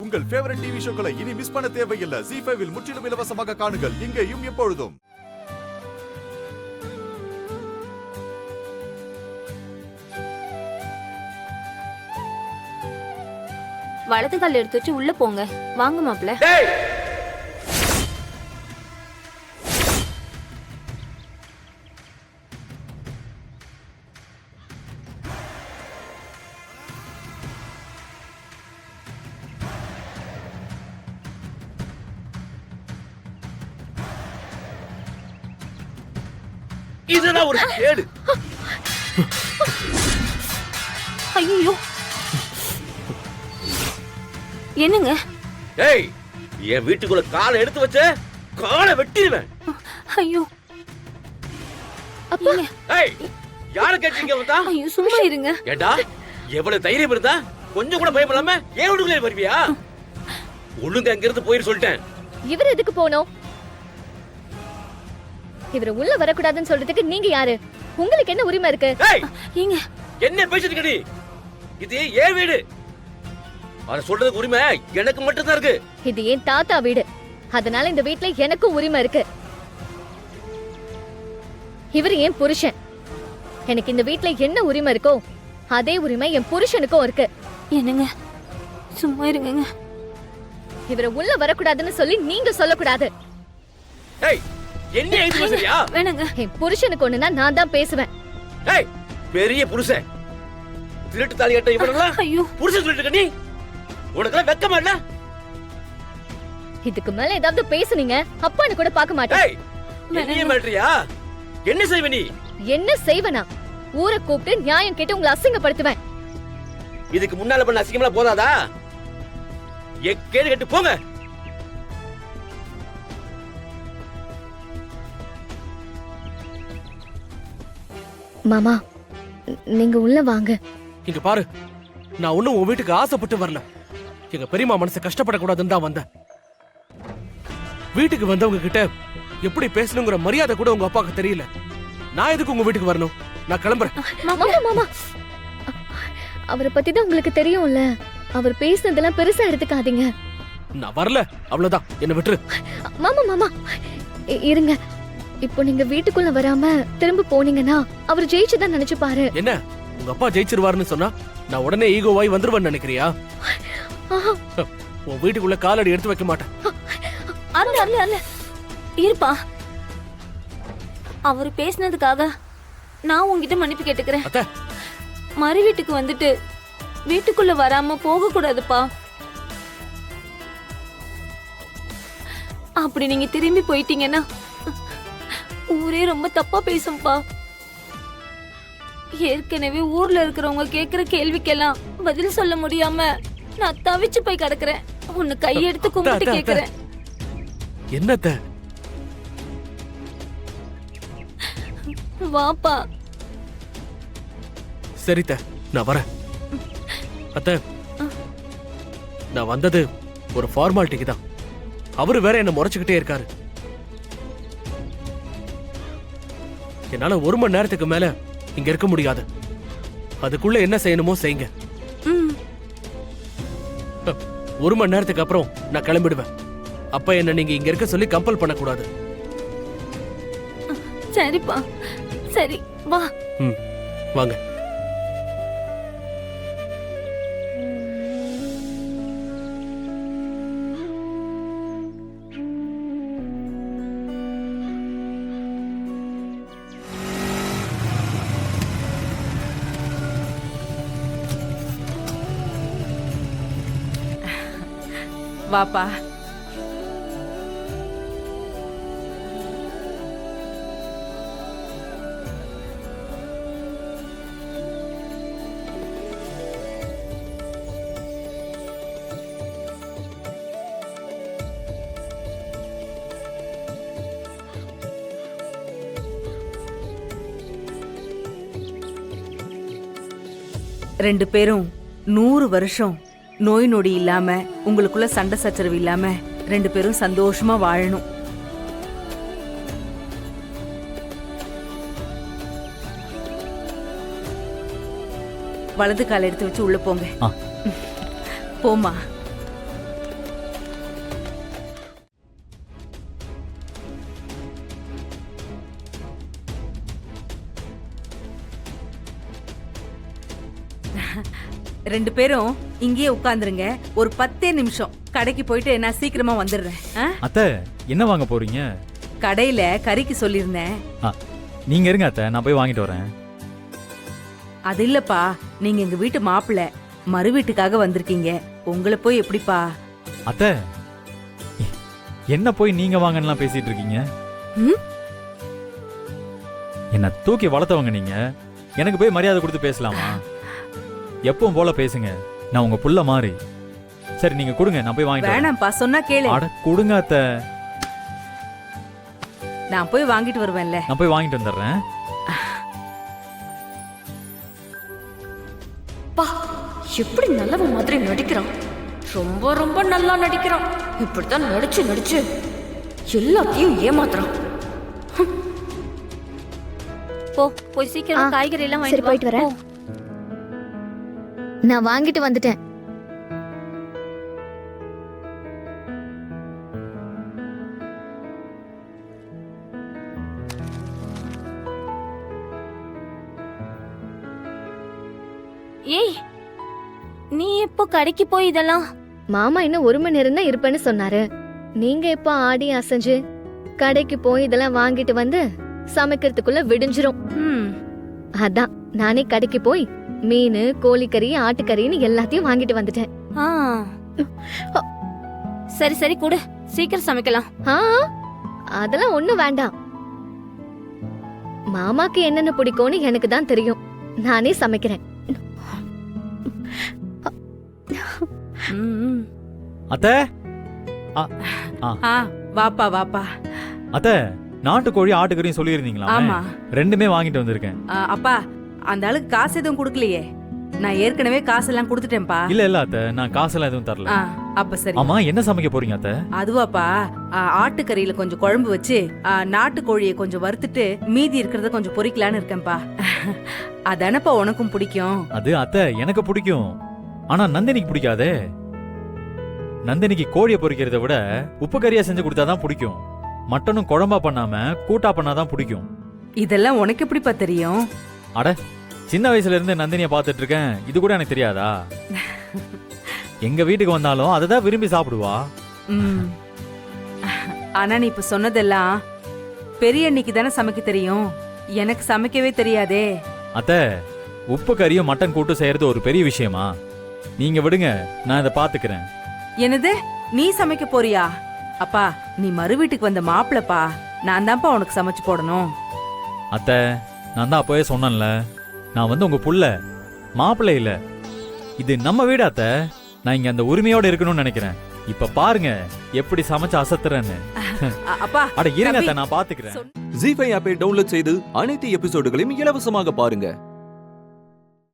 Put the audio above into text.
உங்கள் favourite TV ஷோக்களை இனி miss பண்ண தேவையில்லை. ZEE5 இல் முற்றிலும் இலவசமாக காணுங்கள், இங்கேயும் எப்பொழுதும். வலது கால் எடுத்து வச்சு உள்ள போங்க. வாங்க மாப்ள. இதுதான் ஒரு கேடு. ஐயோ என்னங்க? ஏய், என் வீட்டுக்குள்ள காலை எடுத்து வச்ச காலை வெட்டிடுவேன். ஐயோ அப்பா. ஏய், யார கேட்டீங்க வந்தா? ஐயோ சும்மா இருங்க. ஏடா, எவ்வளவு தைரியம் இருந்தா கொஞ்சம் கூட பயப்படாம ஏன் வீட்டுக்குள்ளே வருவியா? ஒழுங்கா அங்க இருந்து போயிரு சொல்லிட்டேன். இவர் எதுக்கு போனோம்? இவர உள்ள வரக்கூடாதுன்னு சொல்றதுக்கு நீங்க யாரு? உங்களுக்கு என்ன உரிமை இருக்கு? ஏய், ஏங்க என்ன பேசிட்டு நீ? இது ஏன் வீடு. அத சொல்றதுக்கு உரிமை எனக்கு மட்டும் தான் இருக்கு. இது ஏன் தாத்தா வீடு. அதனால இந்த வீட்ல எனக்கும் உரிமை இருக்கு. இவர் ஏன் புருஷன். எனக்கு இந்த வீட்ல என்ன உரிமை இருக்கோ அதே உரிமை என் புருஷனுக்கும் இருக்கு. என்னங்க சும்மா இருங்க. இவர உள்ள வரக்கூடாதுன்னு சொல்லி நீங்க சொல்லக்கூடாது. ஏய், என்ன எழுதி பேசுறியா? வேணாங்க. என் புருஷனுக்கு ஒண்ணுனா நான் தான் பேசுவேன். ஏய், பெரிய புருஷன் திருட்டு தாலி கட்ட இவனெல்லாம் ஐயோ புருஷன் சொல்லிட்டு நீ உனக்கு வெக்கமா இல்ல? இதுக்கு மேல ஏதாவது பேசுனீங்க அப்பான்னு கூட பார்க்க மாட்டேன். ஏய், என்ன மாட்றியா? என்ன செய்வ நீ? என்ன செய்வனா? ஊரை கூப்பிட்டு நியாயம் கேட்டு உங்களை அசிங்கப்படுத்துவேன். இதுக்கு முன்னால பண்ண அசிங்கம்லாம் போதாதா? கேடு கட்டு போங்க. மாமா நீங்க உள்ள வாங்க. இங்க பாரு, நான் ஒண்ணும் உன் வீட்டுக்கு ஆசைப்பட்டு வரல. எங்க பெரியம்மா மனசு கஷ்டப்படக்கூடாதுன்னு தான் வந்தேன். வீட்டுக்கு வந்தவங்க கிட்ட எப்படி பேசணுங்கிற மரியாதை கூட உங்க அப்பாவுக்கு தெரியல. நான் எதுக்கு உங்க வீட்டுக்கு வரணும்? நான் கிளம்புறேன். மாமா மாமா அவரை பத்தி தான் உங்களுக்கு தெரியும்ல. அவர் பேசுனதெல்லாம் பெருசா எடுத்துக்காதீங்க. நான் வரல, அவ்வளவுதான். என்ன விட்டுரு. மாமா மாமா இருங்க. இப்போ நீங்க வீட்டுக்குள்ள வராம திரும்ப போனீங்கன்னா அவர் ஜெயிச்சுதான் நினைச்சு பாரு. என்ன, உங்க அப்பா ஜெயிச்சிருவாருன்னு சொன்னா நான் உடனே ஈகோவாய் வந்துருவேன்னு நினைக்கிறியா? உன் வீட்டுக்குள்ள காலடி எடுத்து வைக்க மாட்டேன். அல்ல அல்ல அல்ல இருப்பா. அவர் பேசினதுக்காக நான் உங்ககிட்ட மன்னிப்பு கேட்டுக்கிறேன். அத்தை, மறு வீட்டுக்கு வந்துட்டு வீட்டுக்குள்ள வராம போக கூடாதுப்பா. அப்படி நீங்க திரும்பி போயிட்டீங்கன்னா ஊரே ரொம்ப தப்பா பேசும்பா. ஏற்கனவே ஊர்ல இருக்கிறவங்க கேக்குற கேள்விக்கெல்லாம் பதில் சொல்ல முடியாம நான் தவிச்சு போய் கிடக்குறேன். உன்னை கையெடுத்து கும்பிட்டு கேக்குறேன். என்னத்த? வாப்பா. சரித்த, நான் வரேன். அத்தை, நான் வந்தது ஒரு ஃபார்மாலிட்டிக்கு தான். அவரு வேற என்ன முறைச்சுக்கிட்டே இருக்காரு. என்னால ஒரு மணி நேரத்துக்கு மேல இங்க இருக்க முடியாது. அதுக்குள்ள என்ன செய்யணுமோ செய்யுங்க. ஒரு மணி நேரத்துக்கு அப்புறம் நான் கிளம்பிடுவேன். அப்ப என்ன நீங்க இங்க இருக்க சொல்லி கம்பல் பண்ணக்கூடாது. சரிப்பா, சரி வா. வாங்க. வாப்பா. ரெண்டு பேரும் 100 வருஷம் நோய் நொடி இல்லாம உங்களுக்குள்ள சண்டை சச்சரவு இல்லாம ரெண்டு பேரும் சந்தோஷமா வாழணும். வலது கால் எடுத்து வச்சு உள்ள போங்க. போமா. ரெண்டு பேரும் இங்கேயே உட்காந்துருங்க. ஒரு 10 நிமிஷம் கடைக்கு போயிட்டு நான் சீக்கிரமா வந்துடுறேன். அத்தை என்ன வாங்க போறீங்க? கடையில கறிக்கு சொல்லியிருந்தேன். நீங்க இருங்க அத்தை, நான் போய் வாங்கிட்டு வரேன். அது இல்லப்பா, நீங்க எங்க வீட்டு மாப்பிள்ளை, மறு வீட்டுக்காக வந்திருக்கீங்க. உங்களை போய் எப்படிப்பா? அத்தை என்ன போய் நீங்க வாங்கலாம் பேசிட்டு இருக்கீங்க? என்ன தூக்கி வளர்த்தவங்க நீங்க, எனக்கு போய் மரியாதை கொடுத்து பேசலாமா? எப்பவும் போல பேசுங்க, நான் உங்க புள்ள மாதிரி. சரி நீங்க கொடுங்க, நான் போய் வாங்கிட்டு வரேன். வேணாம்ப்பா, சொன்னா கேளு. அட கொடுங்க அத்தை, நான் போய் வாங்கிட்டு வருவேன்ல. நான் போய் வாங்கிட்டு வந்துடுறேன். பா, எப்படி நல்லவன் மாதிரி நடிக்கிறான். ரொம்ப ரொம்ப நல்லா நடிக்கிறான். இப்படித்தான் நடிச்சு நடிச்சு எல்லாத்தையும் ஏமாத்துறான். போ, போய் சீக்கிரம் காய்கறி எல்லாம் சரி, போயிட்டு வரேன். நான் வாங்கிட்டு வந்துட்டேன். ஏய், நீ எப்போ கடைக்கு போய் இதெல்லாம்? மாமா இன்னும் 1 மணி நேரம் தான் இருப்பேன்னு சொன்னாரு. நீங்க எப்ப ஆடி அசைஞ்சு கடைக்கு போய் இதெல்லாம் வாங்கிட்டு வந்து சமைக்கிறதுக்குள்ள விடிஞ்சிரும். அதான் நானே கடைக்கு போய் மீன், கோழிக்கறி, ஆட்டுக்கறின்னு எல்லாத்தையும் வாங்கிட்டு வந்துட்டேன். சரி சரி, கொடு, சீக்கிரம் சமைக்கலாம். அதெல்லாம் ஒண்ணும் வேண்டாம். மாமாக்கு என்னென்ன பிடிக்கும்னு எனக்கு தான் தெரியும். நானே சமைக்கிறேன். அத்தை வாப்பா வாப்பா. அத்தை நாட்டுக்கோழி ஆட்டுக்கறியும் சொல்லியிருந்தீங்களா? ஆமா, ரெண்டுமே வாங்கிட்டு வந்திருக்கேன். அப்பா அந்த ஆளுக்கு காசு எதுவும் கொடுக்கலையே? நான் ஏற்கனவே காசெல்லாம் கொடுத்துட்டேன்ப்பா. இல்ல அத்தை, நான் காசெல்லாம் எதுவும் தரல. அப்ப சரி. ஆமா, என்ன சமைக்க போறீங்க அத்தை? அதுவாப்பா, ஆட்டுக்கறியில கொஞ்சம் குழம்பு வச்சு நாட்டுக்கோழியை கொஞ்சம் வறுத்துட்டு மீதி இருக்கிறத கொஞ்சம் பொரிக்கலான்னு இருக்கேன்ப்பா. அதானப்பா உனக்கும் பிடிக்கும். அது அத்தை எனக்கு பிடிக்கும், ஆனா நந்தினிக்கு பிடிக்காதே. நந்தினிக்கு கோழியை பொரிக்கிறத விட உப்பு கறியா செஞ்சு கொடுத்தாதான் பிடிக்கும். மட்டனும் குழம்பா பண்ணாம கூட்டா பண்ணாதான் பிடிக்கும். இதெல்லாம் உனக்கு எப்படிப்பா தெரியும்? அட, சின்ன வயசுல இருந்து நந்தினியை பார்த்துட்டு இருக்கேன், இது கூட எனக்கு தெரியாதா? எங்க வீட்டுக்கு வந்தாலும் அததான் விரும்பி சாப்பிடுவா. ஆனா நீ இப்ப சொன்னதெல்லாம் பெரிய அண்ணிக்கு தானே சமைக்க தெரியும், எனக்கு சமைக்கவே தெரியாதே. அத்தை, உப்பு கறியும் மட்டன் கூட்டு செய்யறது ஒரு பெரிய விஷயமா? நீங்க விடுங்க, நான் இதை பாத்துக்கிறேன். என்னது, நீ சமைக்க போறியா? அப்பா, நீ மறு வீட்டுக்கு வந்த மாப்பிளப்பா, நான் தான்ப்பா உனக்கு சமைச்சு போடணும். அத்தை, நான் தான் அப்பவே சொன்னேன்ல, நான் வந்து உங்க புள்ள, மாப்பிள்ளை இல்ல. இது நம்ம வீடு அத்தை, நான் இங்க அந்த உரிமையோட இருக்கணும்னு நினைக்கிறேன். இப்ப பாருங்க எப்படி சமைச்சு அசத்துறேன்னு. அப்பா அட இருங்க அத்தை, நான் பாத்துக்கிறேன். ஜி5 ஆப்பை டவுன்லோட் செய்து அனைத்து எபிசோடுகளையும் இலவசமாக பாருங்க.